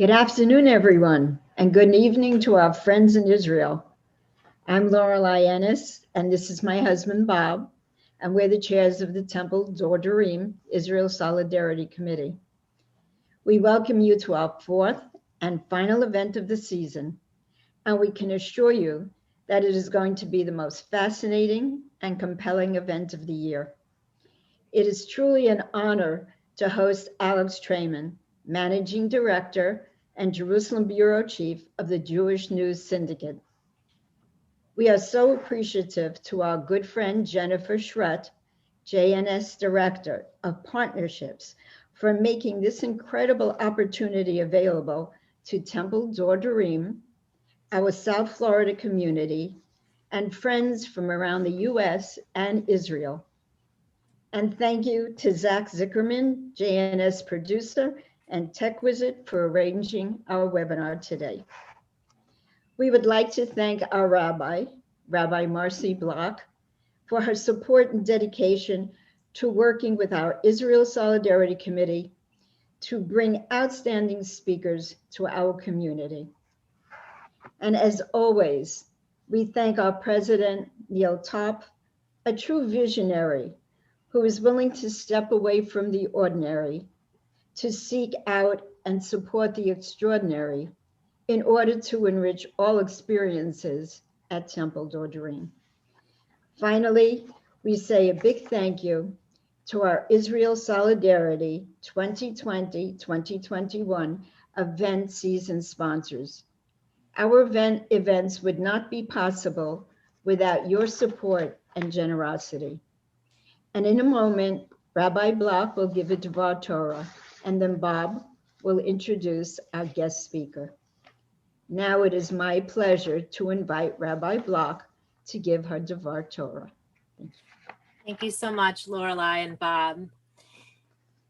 Good afternoon, everyone, and good evening to our friends in Israel. I'm Lorelei Ennis, and this is my husband, Bob, and we're the chairs of the Temple Dorim Israel Solidarity Committee. We welcome you to our fourth and final event of the season, and we can assure you that it is going to be the most fascinating and compelling event of the year. It is truly an honor to host Alex Traiman, Managing Director and Jerusalem Bureau Chief of the Jewish News Syndicate. We are so appreciative to our good friend Jennifer Schret, JNS Director of Partnerships, for making this incredible opportunity available to Temple Dorim, our South Florida community, and friends from around the U.S. and Israel. And thank you to Zach Zickerman, JNS producer and tech wizard, for arranging our webinar today. We would like to thank our Rabbi Marcy Block, for her support and dedication to working with our Israel Solidarity Committee to bring outstanding speakers to our community. And as always, we thank our president, Neil Top, a true visionary who is willing to step away from the ordinary to seek out and support the extraordinary in order to enrich all experiences at Temple Dorim. Finally, we say a big thank you to our Israel Solidarity 2020-2021 event season sponsors. Our events would not be possible without your support and generosity. And in a moment, Rabbi Block will give a Devar Torah, and then Bob will introduce our guest speaker. Now it is my pleasure to invite Rabbi Block to give her Devar Torah. Thank you. Thank you so much, Lorelei and Bob.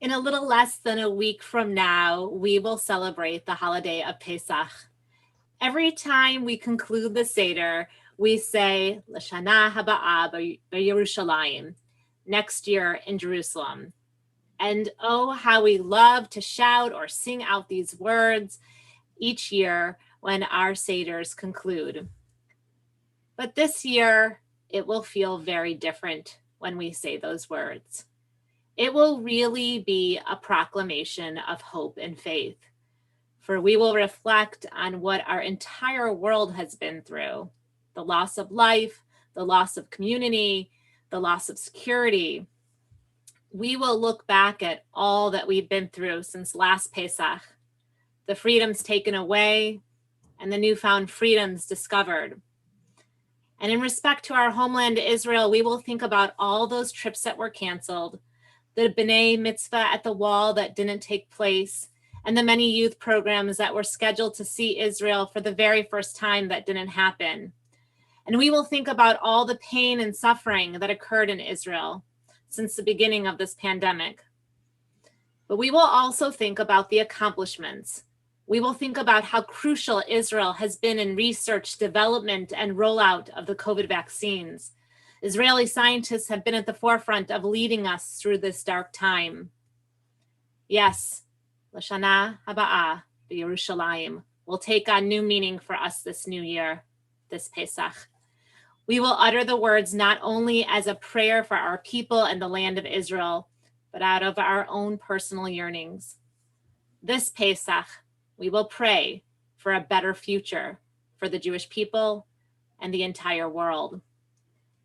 In a little less than a week from now, we will celebrate the holiday of Pesach. Every time we conclude the Seder, we say, L'shana haba'ah b'Yerushalayim, next year in Jerusalem. And oh, how we love to shout or sing out these words each year when our Seders conclude. But this year, it will feel very different when we say those words. It will really be a proclamation of hope and faith, for we will reflect on what our entire world has been through: the loss of life, the loss of community, the loss of security. We will look back at all that we've been through since last Pesach, the freedoms taken away and the newfound freedoms discovered. And in respect to our homeland, Israel, we will think about all those trips that were canceled, the B'nai Mitzvah at the wall that didn't take place, and the many youth programs that were scheduled to see Israel for the very first time that didn't happen. And we will think about all the pain and suffering that occurred in Israel since the beginning of this pandemic. But we will also think about the accomplishments. We will think about how crucial Israel has been in research, development, and rollout of the COVID vaccines. Israeli scientists have been at the forefront of leading us through this dark time. Yes, L'shana haba'ah b'Yerushalayim will take on new meaning for us this new year, this Pesach. We will utter the words not only as a prayer for our people and the land of Israel, but out of our own personal yearnings. This Pesach, we will pray for a better future for the Jewish people and the entire world.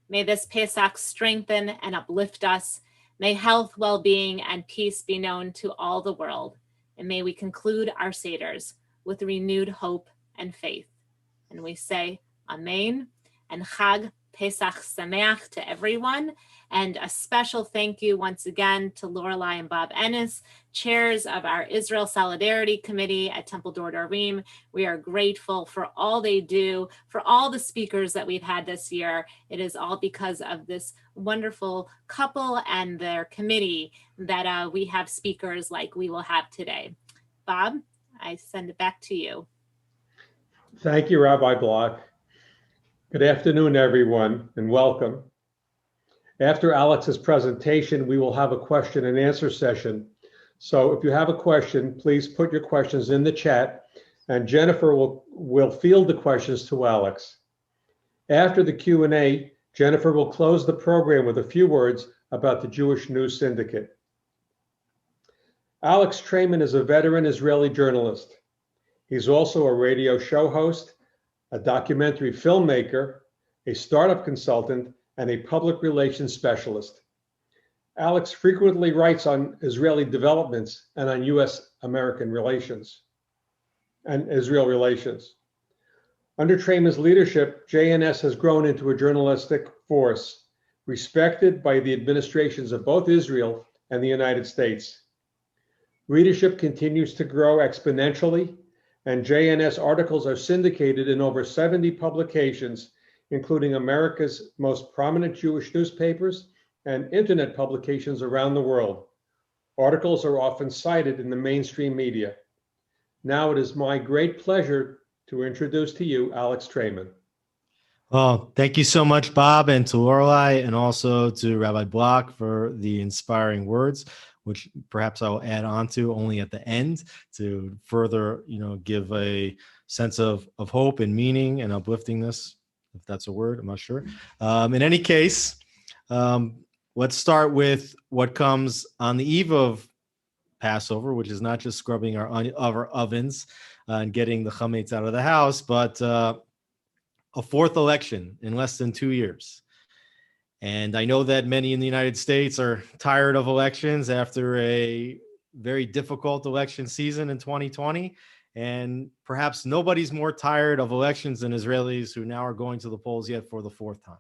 May this Pesach strengthen and uplift us. May health, well-being, and peace be known to all the world. And may we conclude our Seders with renewed hope and faith. And we say, Amen, and Chag Pesach Sameach to everyone. And a special thank you once again to Lorelei and Bob Ennis, chairs of our Israel Solidarity Committee at Temple Dorim. We are grateful for all they do, for all the speakers that we've had this year. It is all because of this wonderful couple and their committee that we have speakers like we will have today. Bob, I send it back to you. Thank you, Rabbi Block. Good afternoon, everyone, and welcome. After Alex's presentation, we will have a question and answer session. So if you have a question, please put your questions in the chat, and Jennifer will field the questions to Alex. After the Q&A, Jennifer will close the program with a few words about the Jewish News Syndicate. Alex Traiman is a veteran Israeli journalist. He's also a radio show host, a documentary filmmaker, a startup consultant, and a public relations specialist. Alex frequently writes on Israeli developments and on U.S.-American relations and Israel relations. Under Traiman's leadership, JNS has grown into a journalistic force, respected by the administrations of both Israel and the United States. Readership continues to grow exponentially, and JNS articles are syndicated in over 70 publications, including America's most prominent Jewish newspapers and internet publications around the world. Articles are often cited in the mainstream media. Now it is my great pleasure to introduce to you Alex Traiman. Well, thank you so much, Bob, and to Lorelei, and also to Rabbi Block for the inspiring words, which perhaps I'll add on to only at the end to further, give a sense of hope and meaning and upliftingness, if that's a word, I'm not sure. In any case, let's start with what comes on the eve of Passover, which is not just scrubbing our ovens and getting the chametz out of the house, but a fourth election in less than 2 years. And I know that many in the United States are tired of elections after a very difficult election season in 2020. And perhaps nobody's more tired of elections than Israelis who now are going to the polls yet for the fourth time.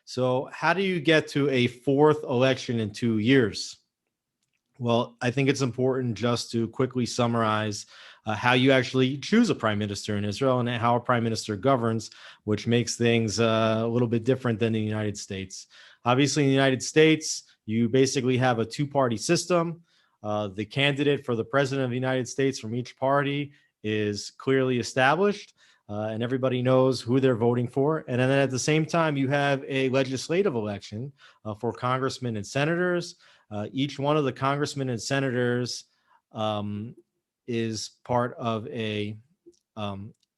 So how do you get to a fourth election in 2 years? Well, I think it's important just to quickly summarize how you actually choose a prime minister in Israel and how a prime minister governs, which makes things a little bit different than the United States. Obviously, in the United States, you basically have a two-party system. The candidate for the president of the United States from each party is clearly established, and everybody knows who they're voting for. And then at the same time, you have a legislative election for congressmen and senators. Each one of the congressmen and senators is part of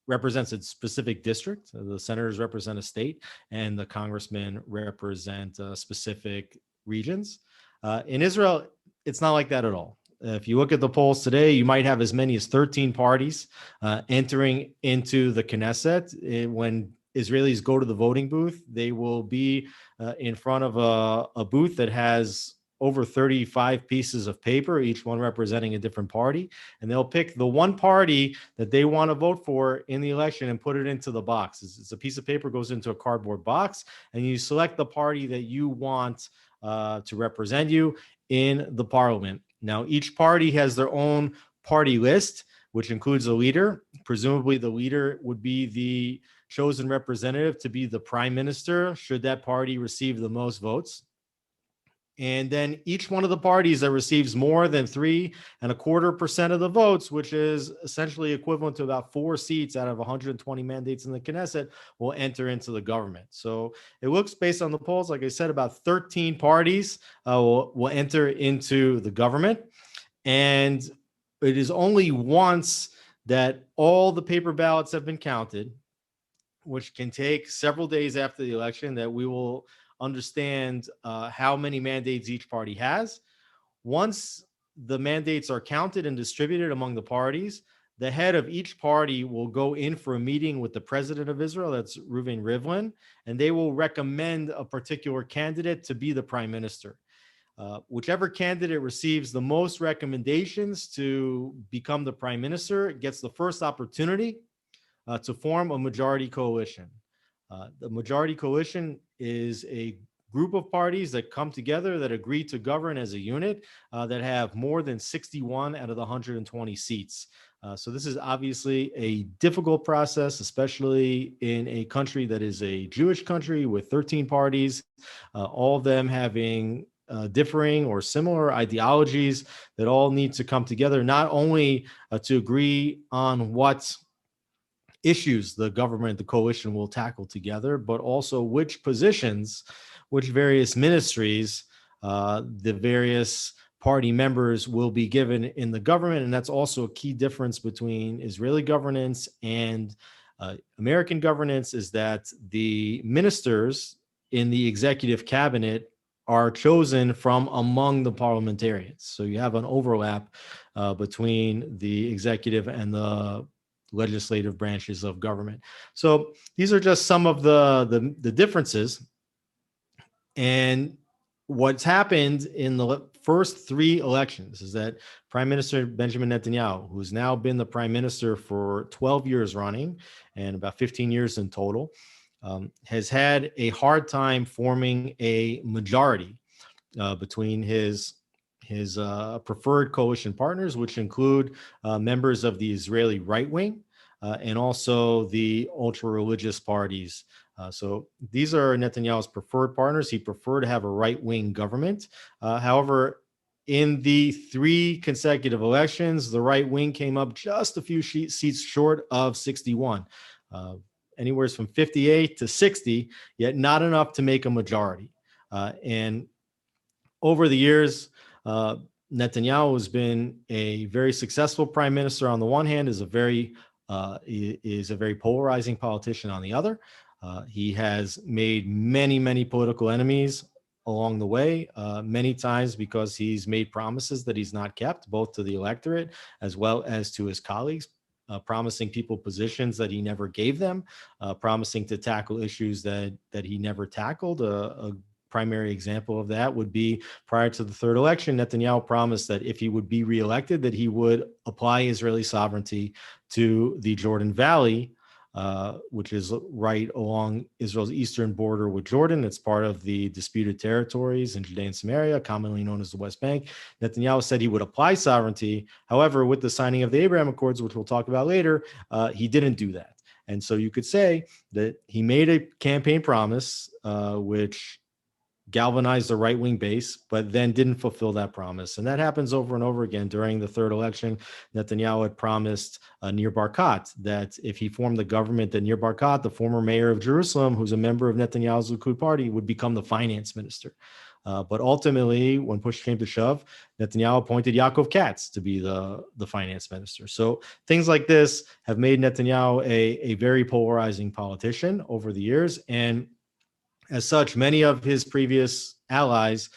represents a specific district. The senators represent a state, and the congressmen represent specific regions. In Israel, it's not like that at all. If you look at the polls today, you might have as many as 13 parties entering into the Knesset. When Israelis go to the voting booth, they will be in front of a booth that has over 35 pieces of paper, each one representing a different party. And they'll pick the one party that they want to vote for in the election and put it into the box. It's a piece of paper, goes into a cardboard box, and you select the party that you want to represent you in the parliament. Now, each party has their own party list, which includes a leader. Presumably, the leader would be the chosen representative to be the prime minister, should that party receive the most votes. And then each one of the parties that receives more than 3.25% of the votes, which is essentially equivalent to about 4 seats out of 120 mandates in the Knesset, will enter into the government. So it looks, based on the polls, like I said, about 13 parties will enter into the government. And it is only once that all the paper ballots have been counted, which can take several days after the election, that we will understand how many mandates each party has. Once the mandates are counted and distributed among the parties, the head of each party will go in for a meeting with the president of Israel, that's Reuven Rivlin, and they will recommend a particular candidate to be the prime minister. Whichever candidate receives the most recommendations to become the prime minister gets the first opportunity to form a majority coalition. The majority coalition is a group of parties that come together that agree to govern as a unit that have more than 61 out of the 120 seats. So this is obviously a difficult process, especially in a country that is a Jewish country with 13 parties, all of them having differing or similar ideologies that all need to come together, not only to agree on what issues the government, the coalition will tackle together, but also which positions, which various ministries, the various party members will be given in the government. And that's also a key difference between Israeli governance and American governance, is that the ministers in the executive cabinet are chosen from among the parliamentarians. So you have an overlap between the executive and the legislative branches of government. So these are just some of the differences. And what's happened in the first three elections is that Prime Minister Benjamin Netanyahu, who's now been the prime minister for 12 years running and about 15 years in total, has had a hard time forming a majority between his preferred coalition partners, which include members of the Israeli right wing and also the ultra-religious parties. So these are Netanyahu's preferred partners. He preferred to have a right-wing government. However, in the three consecutive elections, the right wing came up just a few seats short of 61, anywhere from 58 to 60, yet not enough to make a majority. And over the years, Netanyahu has been a very successful prime minister on the one hand, is a very polarizing politician on the other. He has made many political enemies along the way, many times because he's made promises that he's not kept, both to the electorate as well as to his colleagues, promising people positions that he never gave them, promising to tackle issues that he never tackled. A primary example of that would be prior to the third election, Netanyahu promised that if he would be reelected, that he would apply Israeli sovereignty to the Jordan Valley, which is right along Israel's eastern border with Jordan. It's part of the disputed territories in Judea and Samaria, commonly known as the West Bank. Netanyahu said he would apply sovereignty. However, with the signing of the Abraham Accords, which we'll talk about later, he didn't do that. And so you could say that he made a campaign promise, which galvanized the right-wing base, but then didn't fulfill that promise. And that happens over and over again. During the third election, Netanyahu had promised Nir Barkat that if he formed the government, that Nir Barkat, the former mayor of Jerusalem, who's a member of Netanyahu's Likud party, would become the finance minister. But ultimately, when push came to shove, Netanyahu appointed Yaakov Katz to be the finance minister. So things like this have made Netanyahu a very polarizing politician over the years. And as such, many of his previous allies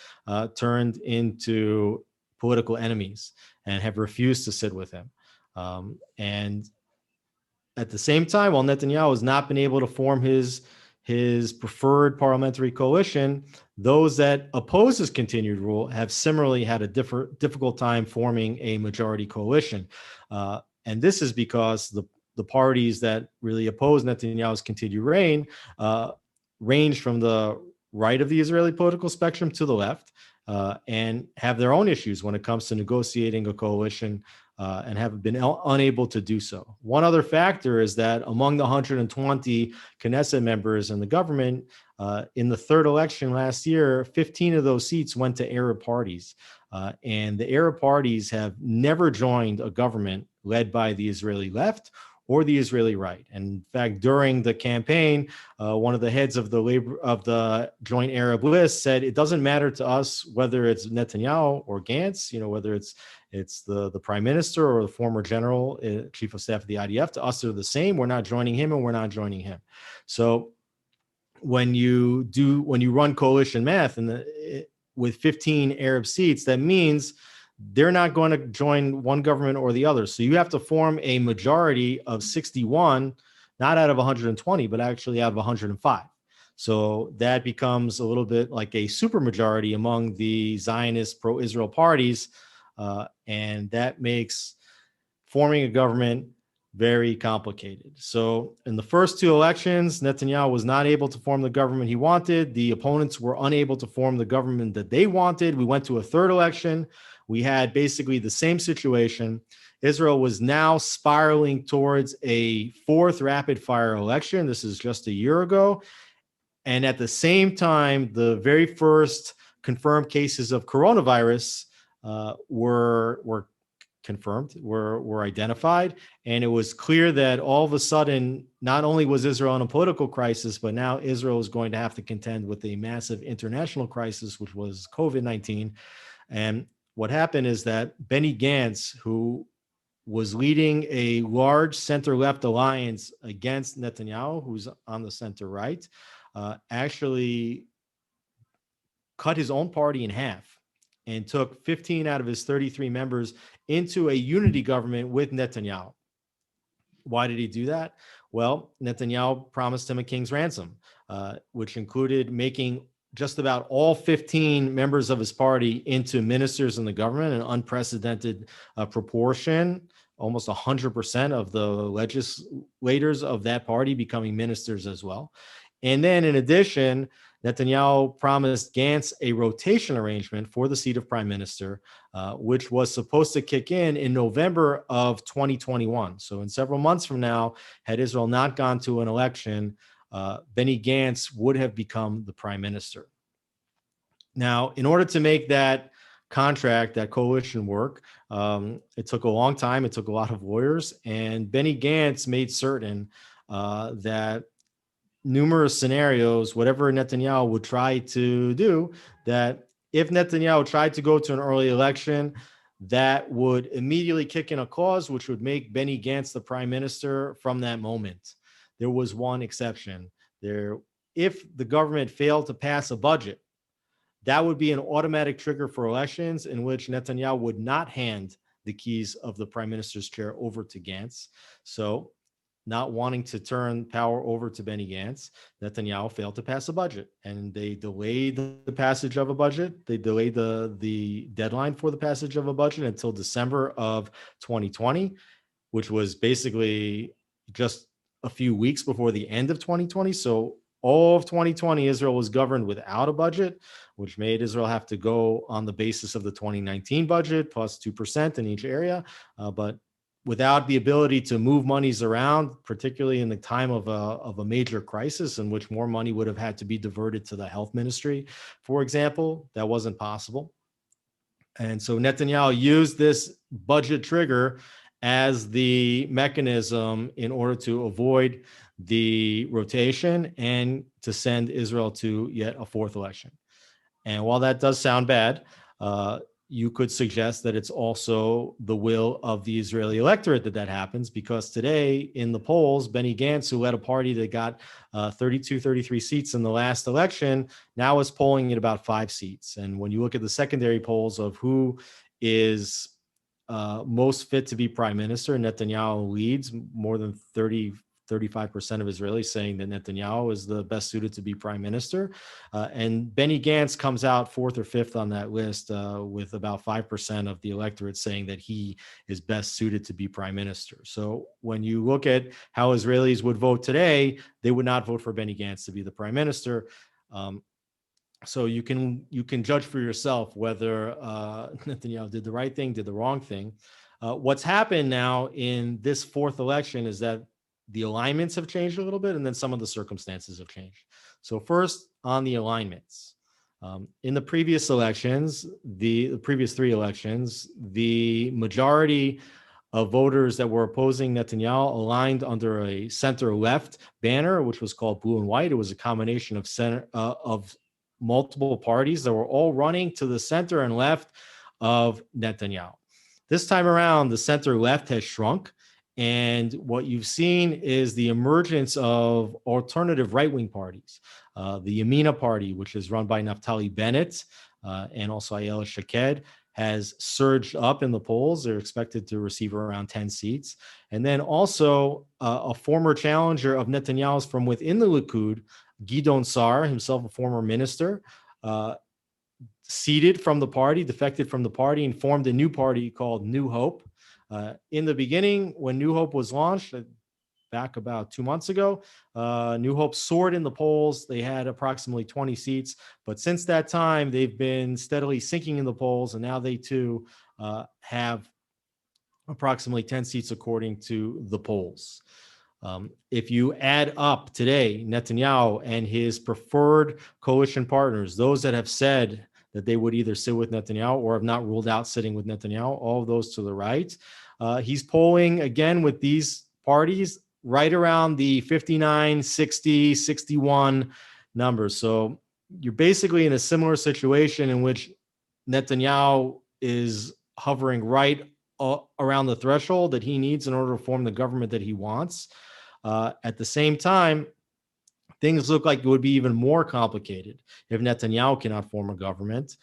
turned into political enemies and have refused to sit with him. And at the same time, while Netanyahu has not been able to form his preferred parliamentary coalition, those that oppose his continued rule have similarly had a difficult time forming a majority coalition. And this is because the parties that really oppose Netanyahu's continued reign range from the right of the Israeli political spectrum to the left, and have their own issues when it comes to negotiating a coalition, and have been unable to do so. One other factor is that among the 120 Knesset members in the government, in the third election last year, 15 of those seats went to Arab parties. And the Arab parties have never joined a government led by the Israeli left or the Israeli right. And in fact, during the campaign, one of the heads of the Joint Arab List said, it doesn't matter to us whether it's Netanyahu or Gantz, whether it's the prime minister or the former general, chief of staff of the IDF. To us, they're the same. We're not joining him and we're not joining him. So when you run coalition math with 15 Arab seats, that means they're not going to join one government or the other. So you have to form a majority of 61, not out of 120, but actually out of 105. So that becomes a little bit like a supermajority among the Zionist pro-Israel parties. And that makes forming a government very complicated. So in the first two elections, Netanyahu was not able to form the government he wanted. The opponents were unable to form the government that they wanted. We went to a third election. We had basically the same situation. Israel was now spiraling towards a fourth rapid fire election. This is just a year ago. And at the same time, the very first confirmed cases of coronavirus were confirmed, were identified. And it was clear that all of a sudden, not only was Israel in a political crisis, but now Israel is going to have to contend with a massive international crisis, which was COVID-19. And what happened is that Benny Gantz, who was leading a large center-left alliance against Netanyahu, who's on the center-right, actually cut his own party in half and took 15 out of his 33 members into a unity government with Netanyahu. Why did he do that? Well, Netanyahu promised him a king's ransom, which included making just about all 15 members of his party into ministers in the government, an unprecedented proportion, almost 100% of the legislators of that party becoming ministers as well. And then in addition, Netanyahu promised Gantz a rotation arrangement for the seat of prime minister, which was supposed to kick in November of 2021. So in several months from now, had Israel not gone to an election, Benny Gantz would have become the prime minister. Now, in order to make that contract, that coalition work, it took a long time. It took a lot of lawyers. And Benny Gantz made certain that numerous scenarios, whatever Netanyahu would try to do, that if Netanyahu tried to go to an early election, that would immediately kick in a clause which would make Benny Gantz the prime minister from that moment. There was one exception. If the government failed to pass a budget, that would be an automatic trigger for elections in which Netanyahu would not hand the keys of the prime minister's chair over to Gantz. So, not wanting to turn power over to Benny Gantz, Netanyahu failed to pass a budget, and they delayed the passage of a budget. They delayed the deadline for the passage of a budget until December of 2020, which was basically just a few weeks before the end of 2020. So all of 2020, Israel was governed without a budget, which made Israel have to go on the basis of the 2019 budget plus 2% in each area. But without the ability to move monies around, particularly in the time of a major crisis in which more money would have had to be diverted to the health ministry, for example, that wasn't possible. And so Netanyahu used this budget trigger as the mechanism in order to avoid the rotation and to send Israel to yet a fourth election. And while that does sound bad, you could suggest that it's also the will of the Israeli electorate that happens, because today in the polls, Benny Gantz, who led a party that got 32, 33 seats in the last election, now is polling at about 5 seats. And when you look at the secondary polls of who is most fit to be prime minister, Netanyahu leads more than 35% of Israelis saying that Netanyahu is the best suited to be prime minister. And Benny Gantz comes out 4th or 5th on that list with about 5% of the electorate saying that he is best suited to be prime minister. So when you look at how Israelis would vote today, they would not vote for Benny Gantz to be the prime minister. So you can judge for yourself whether Netanyahu did the right thing, did the wrong thing. What's happened now in this fourth election is that the alignments have changed a little bit, and then some of the circumstances have changed. So first, on the alignments. In the previous elections, the previous 3 elections, the majority of voters that were opposing Netanyahu aligned under a center-left banner, which was called Blue and White. It was a combination of multiple parties that were all running to the center and left of Netanyahu. This time around, the center-left has shrunk. And what you've seen is the emergence of alternative right-wing parties. The Yamina party, which is run by Naftali Bennett and also Ayelet Shaked, has surged up in the polls. They're expected to receive around 10 seats. And then also a former challenger of Netanyahu's from within the Likud, Gidon Sar, himself a former minister, seeded from the party, defected from the party, and formed a new party called New Hope. In the beginning, when New Hope was launched, back about 2 months ago, New Hope soared in the polls. They had approximately 20 seats. But since that time, they've been steadily sinking in the polls. And now they too have approximately 10 seats according to the polls. If you add up today, Netanyahu and his preferred coalition partners, those that have said that they would either sit with Netanyahu or have not ruled out sitting with Netanyahu, all of those to the right. He's polling again with these parties right around the 59, 60, 61 numbers. So you're basically in a similar situation in which Netanyahu is hovering right around the threshold that he needs in order to form the government that he wants. At the same time, things look like it would be even more complicated if Netanyahu cannot form a government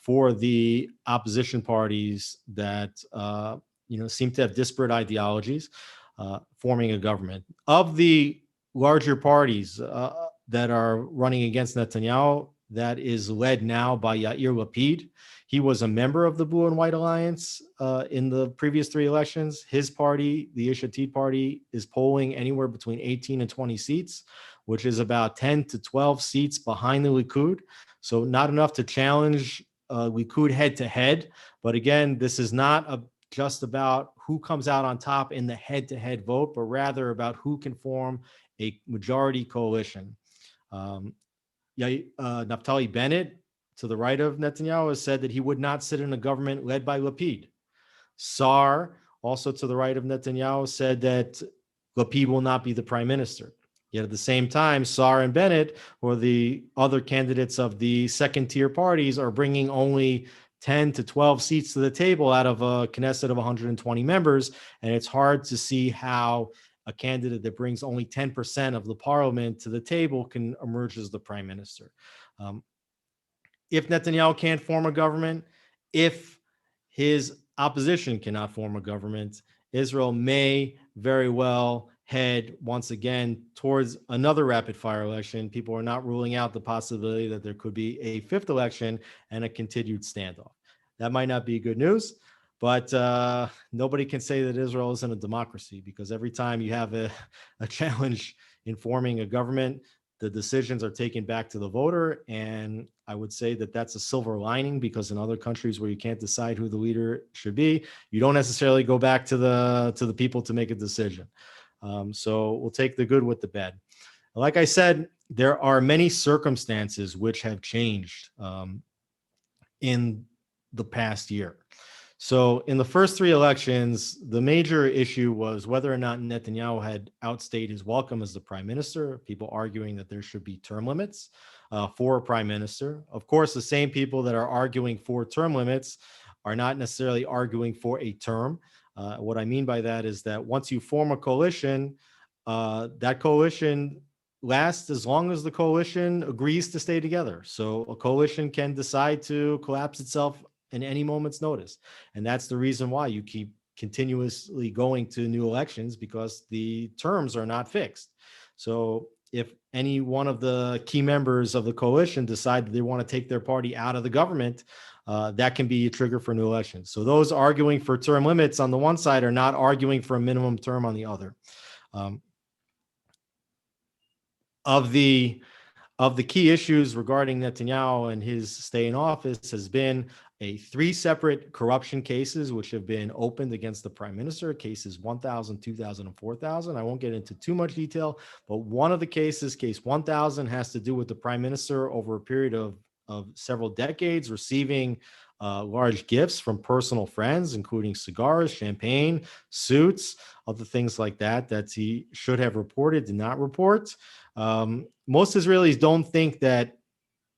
for the opposition parties that seem to have disparate ideologies forming a government. Of the larger parties that are running against Netanyahu, that is led now by Yair Lapid. He was a member of the Blue and White Alliance in the previous 3 elections. His party, the Yesh Atid party, is polling anywhere between 18 and 20 seats, which is about 10 to 12 seats behind the Likud. So not enough to challenge Likud head to head. But again, this is not just about who comes out on top in the head-to-head vote, but rather about who can form a majority coalition. Naftali Bennett, to the right of Netanyahu, has said that he would not sit in a government led by Lapid. Saar, also to the right of Netanyahu, said that Lapid will not be the prime minister. Yet at the same time, Saar and Bennett, or the other candidates of the second-tier parties, are bringing only 10 to 12 seats to the table out of a Knesset of 120 members, and it's hard to see how a candidate that brings only 10% of the parliament to the table can emerge as the prime minister. If Netanyahu can't form a government, if his opposition cannot form a government, Israel may very well head once again towards another rapid fire election. People are not ruling out the possibility that there could be a 5th election and a continued standoff. That might not be good news, but nobody can say that Israel isn't a democracy, because every time you have a challenge in forming a government, the decisions are taken back to the voter. And I would say that that's a silver lining, because in other countries where you can't decide who the leader should be, you don't necessarily go back to the people to make a decision. So we'll take the good with the bad. Like I said, there are many circumstances which have changed in the past year. So in the first 3 elections, the major issue was whether or not Netanyahu had outstayed his welcome as the prime minister, people arguing that there should be term limits for a prime minister. Of course, the same people that are arguing for term limits are not necessarily arguing for a term. What I mean by that is that once you form a coalition, that coalition lasts as long as the coalition agrees to stay together. So a coalition can decide to collapse itself in any moment's notice. And that's the reason why you keep continuously going to new elections, because the terms are not fixed. So if any one of the key members of the coalition decide that they want to take their party out of the government, that can be a trigger for new elections. So those arguing for term limits on the one side are not arguing for a minimum term on the other. Of the key issues regarding Netanyahu and his stay in office has been 3 separate corruption cases which have been opened against the prime minister, cases 1,000, 2,000, and 4,000. I won't get into too much detail, but one of the cases, case 1,000, has to do with the prime minister over a period of several decades receiving large gifts from personal friends, including cigars, champagne, suits, other things like that he should have reported, did not report. Most Israelis don't think that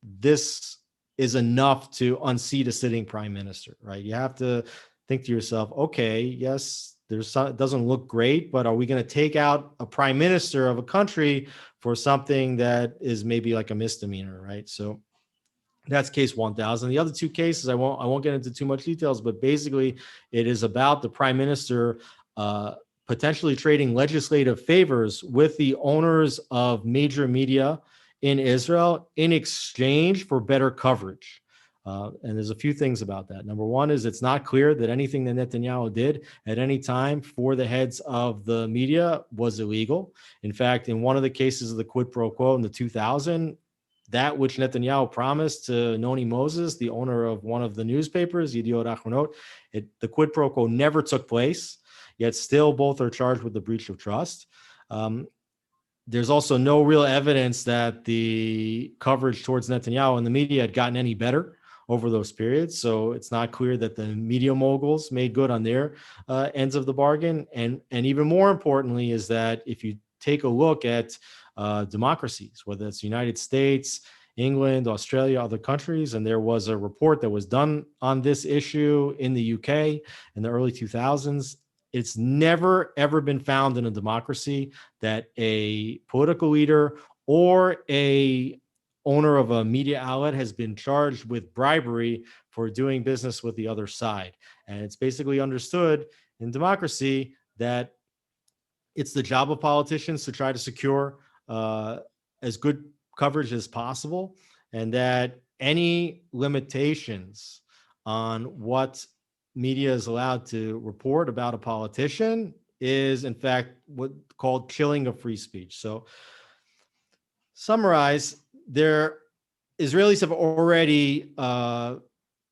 this is enough to unseat a sitting prime minister, right? You have to think to yourself, okay, yes, it doesn't look great, but are we going to take out a prime minister of a country for something that is maybe like a misdemeanor, right? So that's case 1,000. The other 2 cases, I won't get into too much details, but basically it is about the prime minister potentially trading legislative favors with the owners of major media in Israel in exchange for better coverage. And there's a few things about that. Number one is it's not clear that anything that Netanyahu did at any time for the heads of the media was illegal. In fact, in one of the cases of the quid pro quo in the 2000, that which Netanyahu promised to Noni Moses, the owner of one of the newspapers, Yediot Achronot, the quid pro quo never took place, yet still both are charged with the breach of trust. There's also no real evidence that the coverage towards Netanyahu in the media had gotten any better over those periods. So it's not clear that the media moguls made good on their ends of the bargain. And even more importantly is that if you take a look at democracies, whether it's the United States, England, Australia, other countries. And there was a report that was done on this issue in the UK in the early 2000s. It's never, ever been found in a democracy that a political leader or a owner of a media outlet has been charged with bribery for doing business with the other side. And it's basically understood in democracy that it's the job of politicians to try to secure as good coverage as possible, and that any limitations on what media is allowed to report about a politician is in fact what called killing of free speech. So summarize, Israelis have already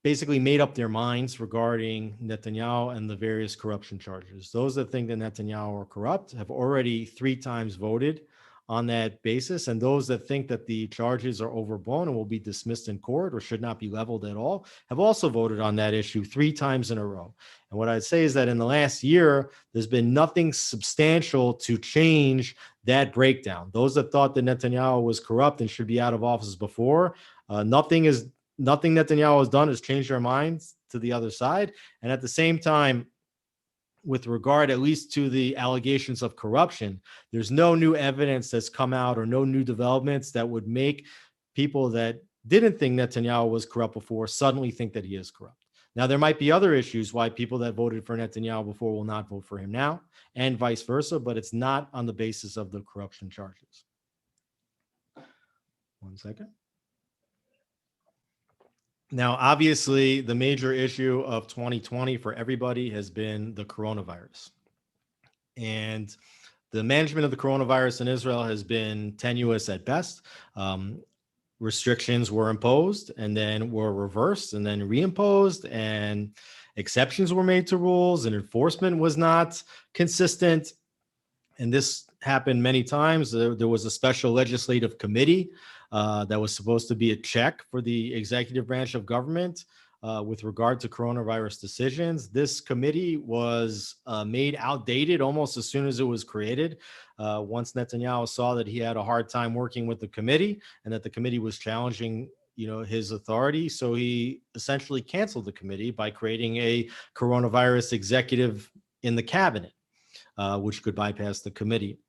basically made up their minds regarding Netanyahu and the various corruption charges. Those that think that Netanyahu are corrupt have already 3 times voted on that basis. And those that think that the charges are overblown and will be dismissed in court or should not be leveled at all have also voted on that issue 3 times in a row. And what I'd say is that in the last year, there's been nothing substantial to change that breakdown. Those that thought that Netanyahu was corrupt and should be out of office before, nothing Netanyahu has done has changed their minds to the other side. And at the same time, with regard at least to the allegations of corruption, there's no new evidence that's come out or no new developments that would make people that didn't think Netanyahu was corrupt before suddenly think that he is corrupt. Now, there might be other issues why people that voted for Netanyahu before will not vote for him now, and vice versa, but it's not on the basis of the corruption charges. One second. Now, obviously, the major issue of 2020 for everybody has been the coronavirus. And the management of the coronavirus in Israel has been tenuous at best. Restrictions were imposed and then were reversed and then reimposed, and exceptions were made to rules, and enforcement was not consistent. And this happened many times. There was a special legislative committee that was supposed to be a check for the executive branch of government with regard to coronavirus decisions. This committee was made outdated almost as soon as it was created. Once Netanyahu saw that he had a hard time working with the committee and that the committee was challenging his authority, so he essentially canceled the committee by creating a coronavirus executive in the cabinet, which could bypass the committee.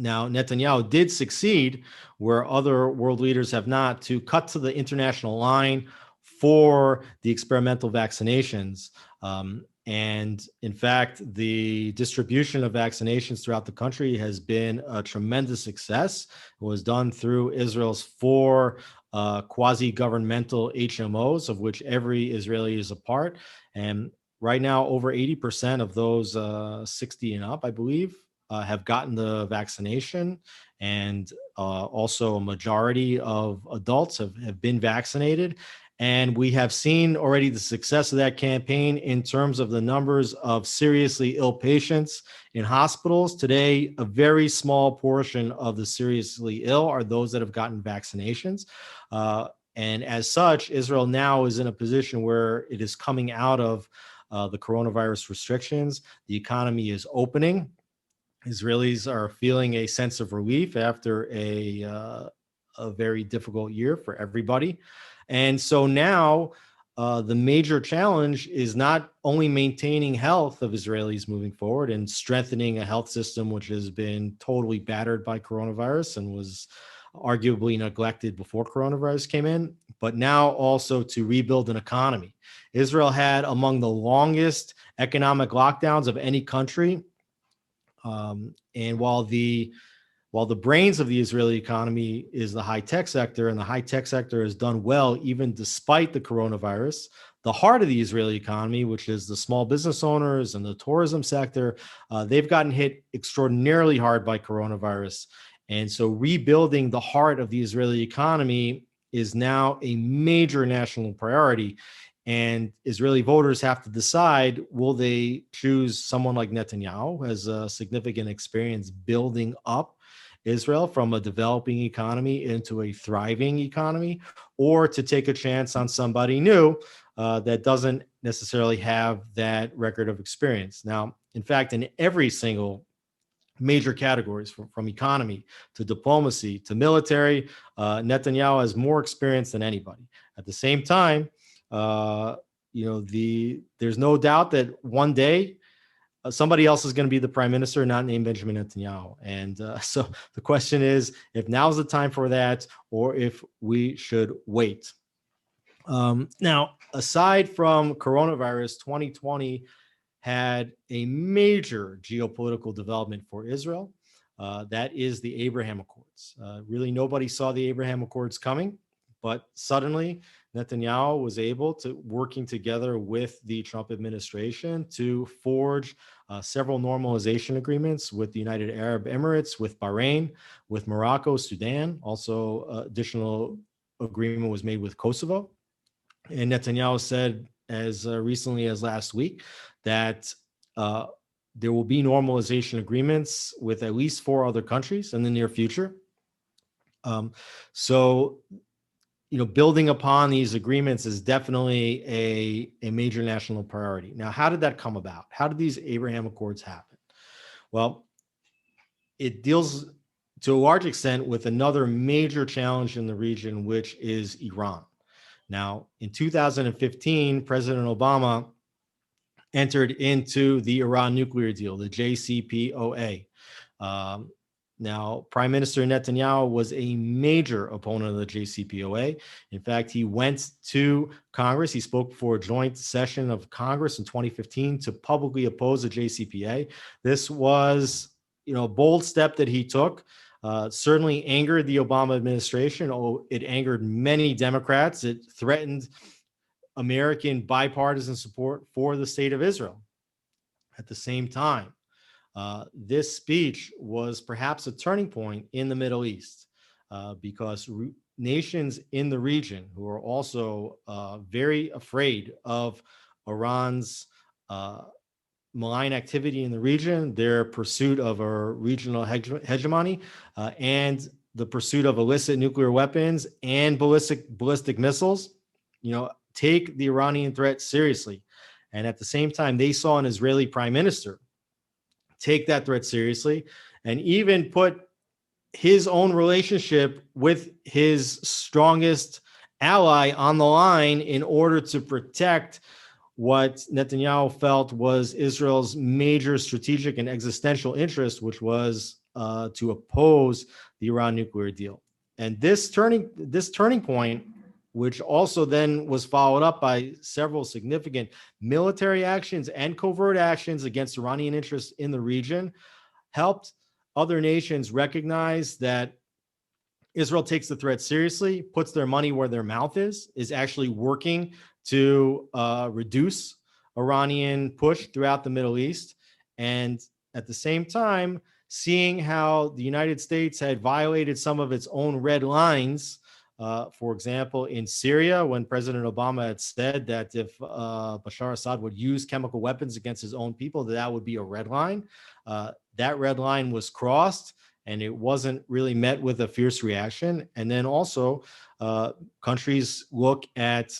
Now, Netanyahu did succeed where other world leaders have not, to cut to the international line for the experimental vaccinations. And in fact, the distribution of vaccinations throughout the country has been a tremendous success. It was done through Israel's 4 quasi-governmental HMOs, of which every Israeli is a part. And right now, over 80% of those 60 and up, I believe, have gotten the vaccination, and also a majority of adults have been vaccinated. And we have seen already the success of that campaign in terms of the numbers of seriously ill patients in hospitals. Today, a very small portion of the seriously ill are those that have gotten vaccinations. And as such, Israel now is in a position where it is coming out of the coronavirus restrictions. The economy is opening. Israelis are feeling a sense of relief after a very difficult year for everybody. And so now the major challenge is not only maintaining health of Israelis moving forward and strengthening a health system which has been totally battered by coronavirus and was arguably neglected before coronavirus came in, but now also to rebuild an economy. Israel had among the longest economic lockdowns of any country. And while the brains of the Israeli economy is the high-tech sector, and the high-tech sector has done well even despite the coronavirus, the heart of the Israeli economy, which is the small business owners and the tourism sector, they've gotten hit extraordinarily hard by coronavirus. And so rebuilding the heart of the Israeli economy is now a major national priority. And Israeli voters have to decide, will they choose someone like Netanyahu, who has a significant experience building up Israel from a developing economy into a thriving economy, or to take a chance on somebody new that doesn't necessarily have that record of experience. Now, in fact, in every single major categories, from economy to diplomacy to military. Netanyahu has more experience than anybody. At the same time, there's no doubt that one day somebody else is going to be the prime minister, not named Benjamin Netanyahu. And so the question is if now's the time for that, or if we should wait. Now, aside from coronavirus, 2020 had a major geopolitical development for Israel. That is the Abraham Accords. Really, nobody saw the Abraham Accords coming, but suddenly Netanyahu was able to, working together with the Trump administration, to forge several normalization agreements with the United Arab Emirates, with Bahrain, with Morocco, Sudan. Also, additional agreement was made with Kosovo. And Netanyahu said as recently as last week that there will be normalization agreements with at least 4 other countries in the near future. Building upon these agreements is definitely a major national priority. Now, how did that come about? How did these Abraham Accords happen? Well, it deals to a large extent with another major challenge in the region, which is Iran. Now, in 2015, President Obama entered into the Iran nuclear deal, the JCPOA. Now, Prime Minister Netanyahu was a major opponent of the JCPOA. In fact, he went to Congress. He spoke before a joint session of Congress in 2015 to publicly oppose the JCPOA. This was, a bold step that he took. Certainly angered the Obama administration. It angered many Democrats. It threatened American bipartisan support for the state of Israel. At the same time, this speech was perhaps a turning point in the Middle East because nations in the region who are also very afraid of Iran's malign activity in the region, their pursuit of a regional hegemony, and the pursuit of illicit nuclear weapons and ballistic missiles, take the Iranian threat seriously. And at the same time, they saw an Israeli prime minister take that threat seriously and even put his own relationship with his strongest ally on the line in order to protect what Netanyahu felt was Israel's major strategic and existential interest, which was to oppose the Iran nuclear deal. And this turning point, which also then was followed up by several significant military actions and covert actions against Iranian interests in the region, helped other nations recognize that Israel takes the threat seriously, puts their money where their mouth is actually working to reduce Iranian push throughout the Middle East. And at the same time, seeing how the United States had violated some of its own red lines. For example, in Syria, when President Obama had said that if Bashar Assad would use chemical weapons against his own people, that would be a red line. That red line was crossed, and it wasn't really met with a fierce reaction. And then also, countries look at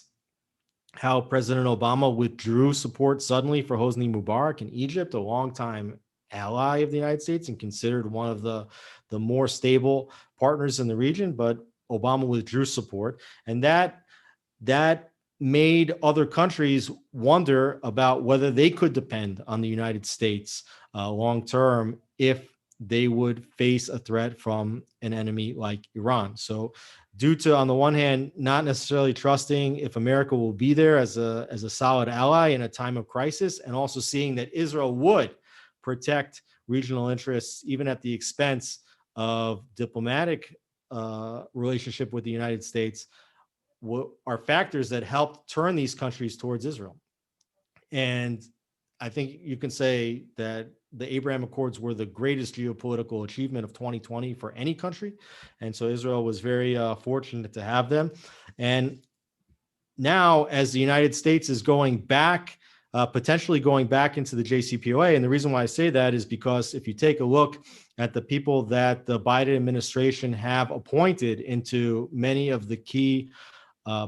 how President Obama withdrew support suddenly for Hosni Mubarak in Egypt, a longtime ally of the United States and considered one of the more stable partners in the region, but Obama withdrew support. And that made other countries wonder about whether they could depend on the United States long term if they would face a threat from an enemy like Iran. So due to, on the one hand, not necessarily trusting if America will be there as a solid ally in a time of crisis, and also seeing that Israel would protect regional interests, even at the expense of diplomatic relationship with the United States, are factors that helped turn these countries towards Israel. And I think you can say that the Abraham Accords were the greatest geopolitical achievement of 2020 for any country. And so Israel was very fortunate to have them. And now, as the United States is going back, potentially going back into the JCPOA, and the reason why I say that is because if you take a look at the people that the Biden administration have appointed into many of the key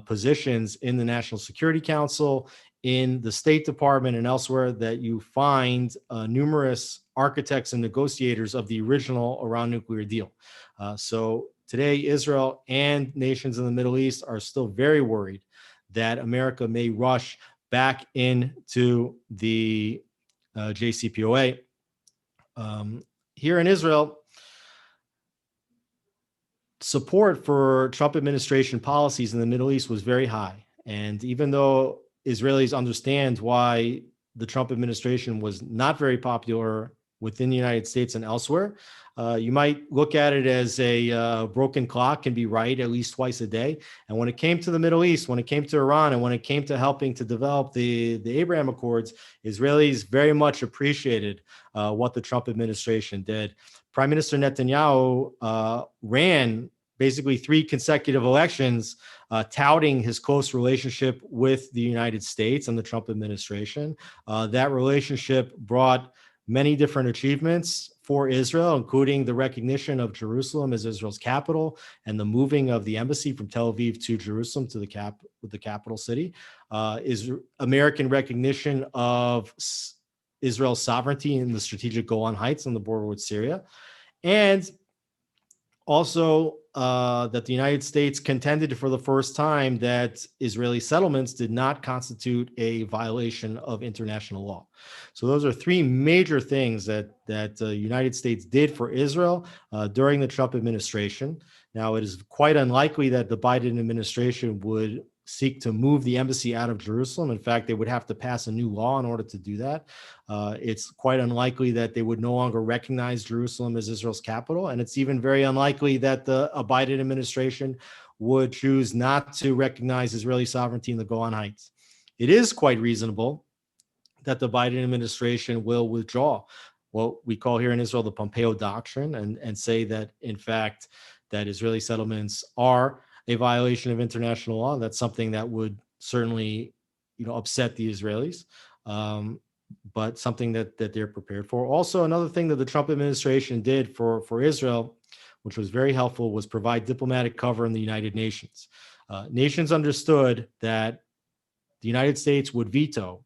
positions in the National Security Council, in the State Department, and elsewhere, that you find numerous architects and negotiators of the original Iran nuclear deal. So today, Israel and nations in the Middle East are still very worried that America may rush back into the JCPOA. Here in Israel, support for Trump administration policies in the Middle East was very high. And even though Israelis understand why the Trump administration was not very popular within the United States and elsewhere, you might look at it as a broken clock can be right at least twice a day. And when it came to the Middle East, when it came to Iran, and when it came to helping to develop the Abraham Accords, Israelis very much appreciated what the Trump administration did. Prime Minister Netanyahu ran basically 3 consecutive elections touting his close relationship with the United States and the Trump administration. That relationship brought many different achievements for Israel, including the recognition of Jerusalem as Israel's capital and the moving of the embassy from Tel Aviv to Jerusalem to the capital city. Is American recognition of Israel's sovereignty in the strategic Golan Heights on the border with Syria, and also that the United States contended for the first time that Israeli settlements did not constitute a violation of international law. So those are 3 major things that the United States did for Israel during the Trump administration. Now, it is quite unlikely that the Biden administration would seek to move the embassy out of Jerusalem. In fact, they would have to pass a new law in order to do that. It's quite unlikely that they would no longer recognize Jerusalem as Israel's capital. And it's even very unlikely that a Biden administration would choose not to recognize Israeli sovereignty in the Golan Heights. It is quite reasonable that the Biden administration will withdraw what we call here in Israel the Pompeo Doctrine and say that, in fact, that Israeli settlements are a violation of international law. That's something that would certainly, upset the Israelis, but something that they're prepared for. Also, another thing that the Trump administration did for Israel, which was very helpful, was provide diplomatic cover in the United Nations. Nations understood that the United States would veto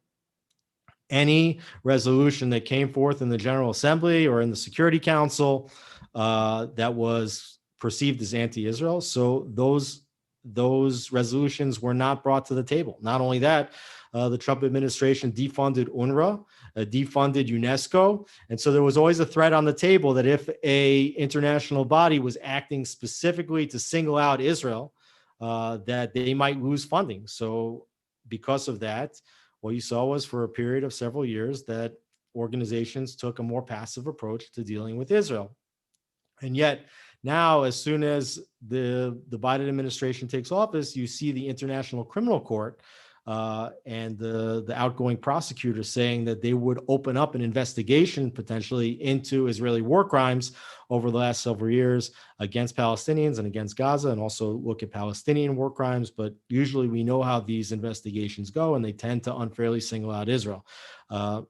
any resolution that came forth in the General Assembly or in the Security Council that was perceived as anti-Israel. So those resolutions were not brought to the table. Not only that, the Trump administration defunded UNRWA, defunded UNESCO. And so there was always a threat on the table that if a international body was acting specifically to single out Israel, that they might lose funding. So because of that, what you saw was for a period of several years that organizations took a more passive approach to dealing with Israel. And yet now, as soon as the Biden administration takes office, you see the International Criminal Court and the outgoing prosecutor saying that they would open up an investigation potentially into Israeli war crimes over the last several years against Palestinians and against Gaza, and also look at Palestinian war crimes. But usually we know how these investigations go, and they tend to unfairly single out Israel.